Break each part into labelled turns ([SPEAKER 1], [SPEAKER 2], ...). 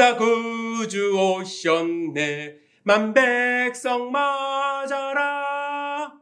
[SPEAKER 1] 천사 구주 오셨네 만백성 맞아라.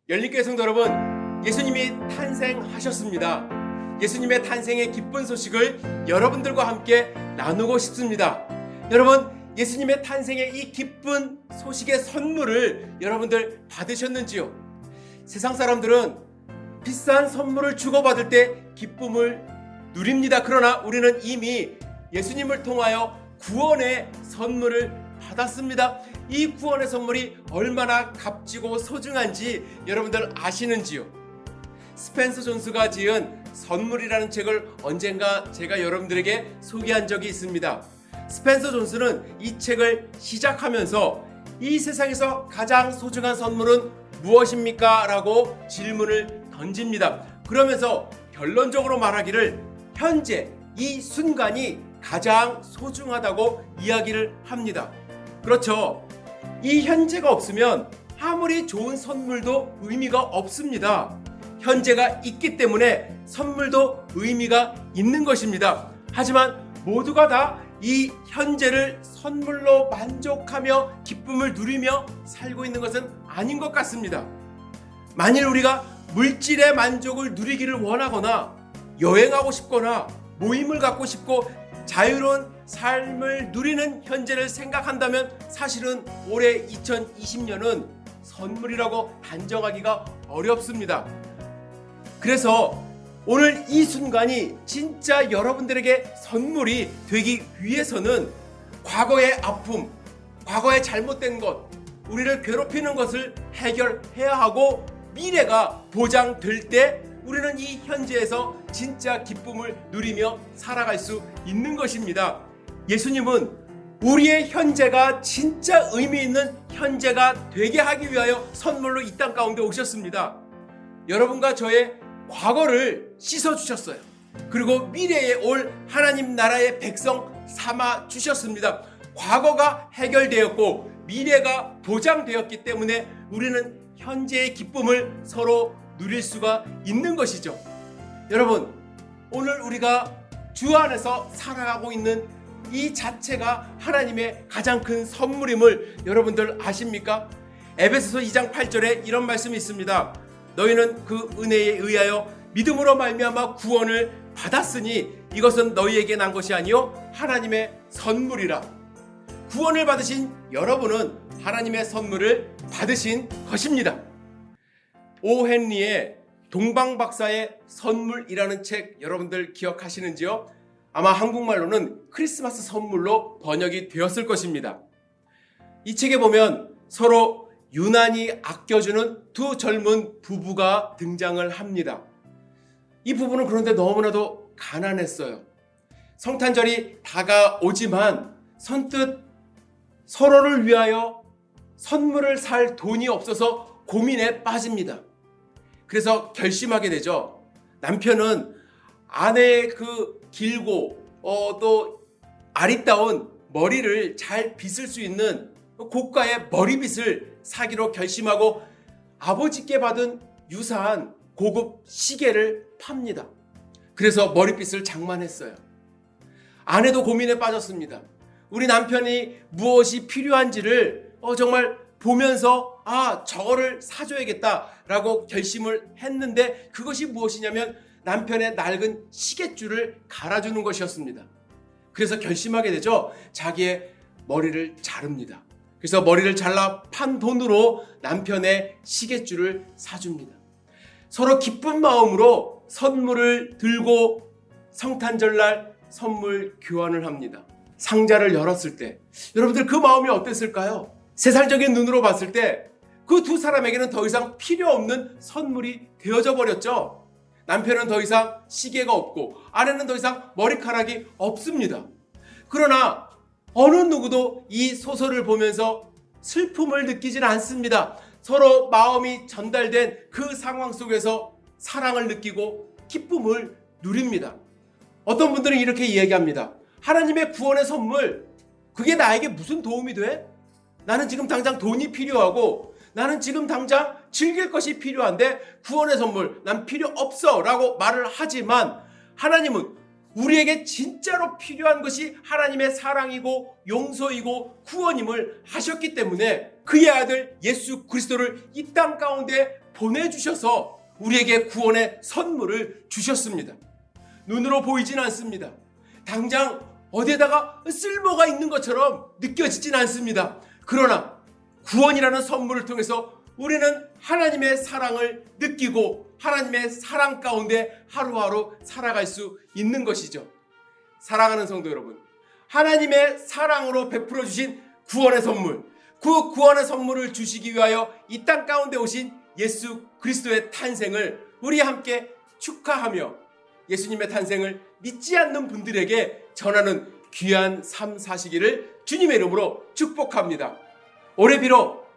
[SPEAKER 1] 열린교회 성도 여러분, 예수님이 탄생하셨습니다. 예수님의 탄생의 기쁜 소식을 여러분들과 함께 나누고 싶습니다. 여러분, 예수님의 탄생의 이 기쁜 소식의 선물을 여러분들 받으셨는지요? 세상 사람들은 비싼 선물을 주고받을 때 기쁨을 누립니다. 그러나 우리는 이미 예수님을 통하여 구원의 선물을 받았습니다. 이 구원의 선물이 얼마나 값지고 소중한지 여러분들 아시는지요? 스펜서 존스가 지은 선물이라는 책을 언젠가 제가 여러분들에게 소개한 적이 있습니다. 스펜서 존스는 이 책을 시작하면서 이 세상에서 가장 소중한 선물은 무엇입니까? 라고 질문을 던집니다. 그러면서 결론적으로 말하기를 현재 이 순간이 가장 소중하다고 이야기를 합니다. 그렇죠. 이 현재가 없으면 아무리 좋은 선물도 의미가 없습니다. 현재가 있기 때문에 선물도 의미가 있는 것입니다. 하지만 모두가 다 이 현재를 선물로 만족하며 기쁨을 누리며 살고 있는 것은 아닌 것 같습니다. 만일 우리가 물질의 만족을 누리기를 원하거나 여행하고 싶거나 모임을 갖고 싶고 자유로운 삶을 누리는 현재를 생각한다면 사실은 올해 2020년은 선물이라고 단정하기가 어렵습니다. 그래서 오늘 이 순간이 진짜 여러분들에게 선물이 되기 위해서는 과거의 아픔, 과거의 잘못된 것, 우리를 괴롭히는 것을 해결해야 하고 미래가 보장될 때 우리는 이 현재에서 진짜 기쁨을 누리며 살아갈 수 있는 것입니다. 예수님은 우리의 현재가 진짜 의미 있는 현재가 되게 하기 위하여 선물로 이 땅 가운데 오셨습니다. 여러분과 저의 과거를 씻어주셨어요. 그리고 미래에 올 하나님 나라의 백성 삼아 주셨습니다. 과거가 해결되었고 미래가 보장되었기 때문에 우리는 현재의 기쁨을 서로 누릴 수가 있는 것이죠. 여러분, 오늘 우리가 주 안에서 살아가고 있는 이 자체가 하나님의 가장 큰 선물임을 여러분들 아십니까? 에베소서 2장 8절에 이런 말씀이 있습니다. 너희는 그 은혜에 의하여 믿음으로 말미암아 구원을 받았으니 이것은 너희에게 난 것이 아니요 하나님의 선물이라. 구원을 받으신 여러분은 하나님의 선물을 받으신 것입니다. 오 헨리의 동방박사의 선물이라는 책 여러분들 기억하시는지요? 아마 한국말로는 크리스마스 선물로 번역이 되었을 것입니다. 이 책에 보면 서로 유난히 아껴주는 두 젊은 부부가 등장을 합니다. 이 부부는 그런데 너무나도 가난했어요. 성탄절이 다가오지만 선뜻 서로를 위하여 선물을 살 돈이 없어서 고민에 빠집니다. 그래서 결심하게 되죠. 남편은 아내의 그 길고 또 아리따운 머리를 잘 빗을 수 있는 고가의 머리빗을 사기로 결심하고 아버지께 받은 유사한 고급 시계를 팝니다. 그래서 머리빗을 장만했어요. 아내도 고민에 빠졌습니다. 우리 남편이 무엇이 필요한지를 정말 보면서 저거를 사줘야겠다라고 결심을 했는데 그것이 무엇이냐면 남편의 낡은 시계줄을 갈아주는 것이었습니다. 그래서 결심하게 되죠. 자기의 머리를 자릅니다. 그래서 머리를 잘라 판 돈으로 남편의 시계줄을 사줍니다. 서로 기쁜 마음으로 선물을 들고 성탄절날 선물 교환을 합니다. 상자를 열었을 때 여러분들 그 마음이 어땠을까요? 세상적인 눈으로 봤을 때 그 두 사람에게는 더 이상 필요 없는 선물이 되어져 버렸죠. 남편은 더 이상 시계가 없고 아내는 더 이상 머리카락이 없습니다. 그러나 어느 누구도 이 소설을 보면서 슬픔을 느끼지는 않습니다. 서로 마음이 전달된 그 상황 속에서 사랑을 느끼고 기쁨을 누립니다. 어떤 분들은 이렇게 이야기합니다. 하나님의 구원의 선물, 그게 나에게 무슨 도움이 돼? 나는 지금 당장 돈이 필요하고 나는 지금 당장 즐길 것이 필요한데 구원의 선물 난 필요 없어 라고 말을 하지만 하나님은 우리에게 진짜로 필요한 것이 하나님의 사랑이고 용서이고 구원임을 하셨기 때문에 그의 아들 예수 그리스도를 이 땅 가운데 보내주셔서 우리에게 구원의 선물을 주셨습니다. 눈으로 보이진 않습니다. 당장 어디에다가 쓸모가 있는 것처럼 느껴지진 않습니다. 그러나 구원이라는 선물을 통해서 우리는 하나님의 사랑을 느끼고 하나님의 사랑 가운데 하루하루 살아갈 수 있는 것이죠. 사랑하는 성도 여러분, 하나님의 사랑으로 베풀어 주신 구원의 선물, 그 구원의 선물을 주시기 위하여 이 땅 가운데 오신 예수 그리스도의 탄생을 우리 함께 축하하며 예수님의 탄생을 믿지 않는 분들에게 전하는 귀한 삶 사시기를 주님의 이름으로 축복합니다. 올해 비록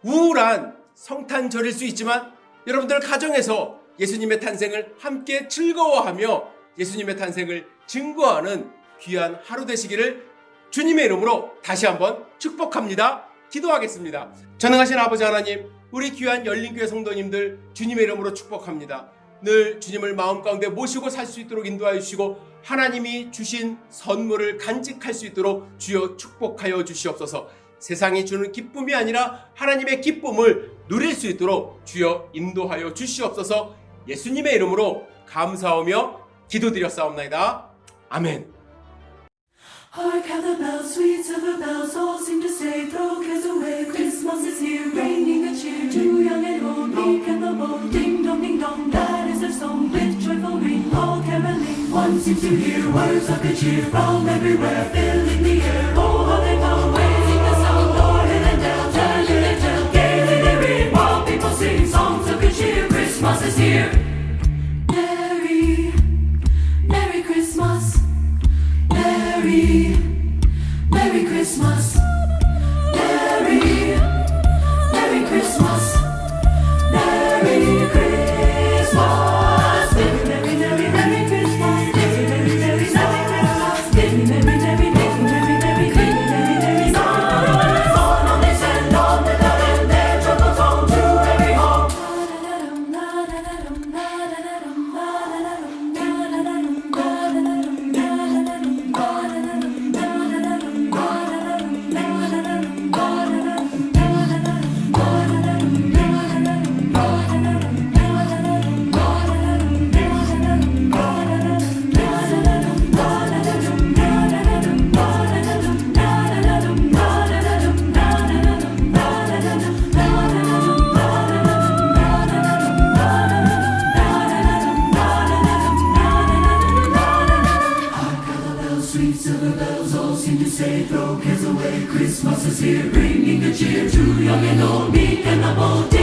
[SPEAKER 1] 우울한 성탄절일 수 있지만 여러분들 가정에서 예수님의 탄생을 함께 즐거워하며 예수님의 탄생을 증거하는 귀한 하루 되시기를 주님의 이름으로 다시 한번 축복합니다. 기도하겠습니다. 전능하신 아버지 하나님, 우리 귀한 열린교회 성도님들 주님의 이름으로 축복합니다. 늘 주님을 마음 가운데 모시고 살 수 있도록 인도하여 주시고 하나님이 주신 선물을 간직할 수 있도록 주여 축복하여 주시옵소서. 세상이 주는 기쁨이 아니라 하나님의 기쁨을 누릴 수 있도록 주여 인도하여 주시옵소서. 예수님의 이름으로 감사하며 기도드렸사옵나이다. 아멘.
[SPEAKER 2] Hark how the bells, sweet silver bells, all seem to say, throw cares away, Christmas is here, bringing good cheer to young and old, meek and the bold. Ding dong, that is their song, with joyful ring, all caroling. One seems to hear words of good cheer from everywhere, filling the air. Oh, how they come, raising the sound, o'er hill and dale, telling they tell, gaily they ring, while people sing songs of good cheer. Christmas is here. Merry, Merry Christmas. Merry, Merry Christmas. Merry, Merry Christmas. Merry Christmas. Merry, Merry, Merry Christmas. Merry, Merry, Merry Christmas. Merry, Merry, Merry, Merry, Merry, Merry, Merry, Merry Christmas. On they send on the bell and their joyful tone to every home. Sweet silver bells all seem to say, throw cares away, Christmas is here, bringing good cheer to young and old, meek and the bold.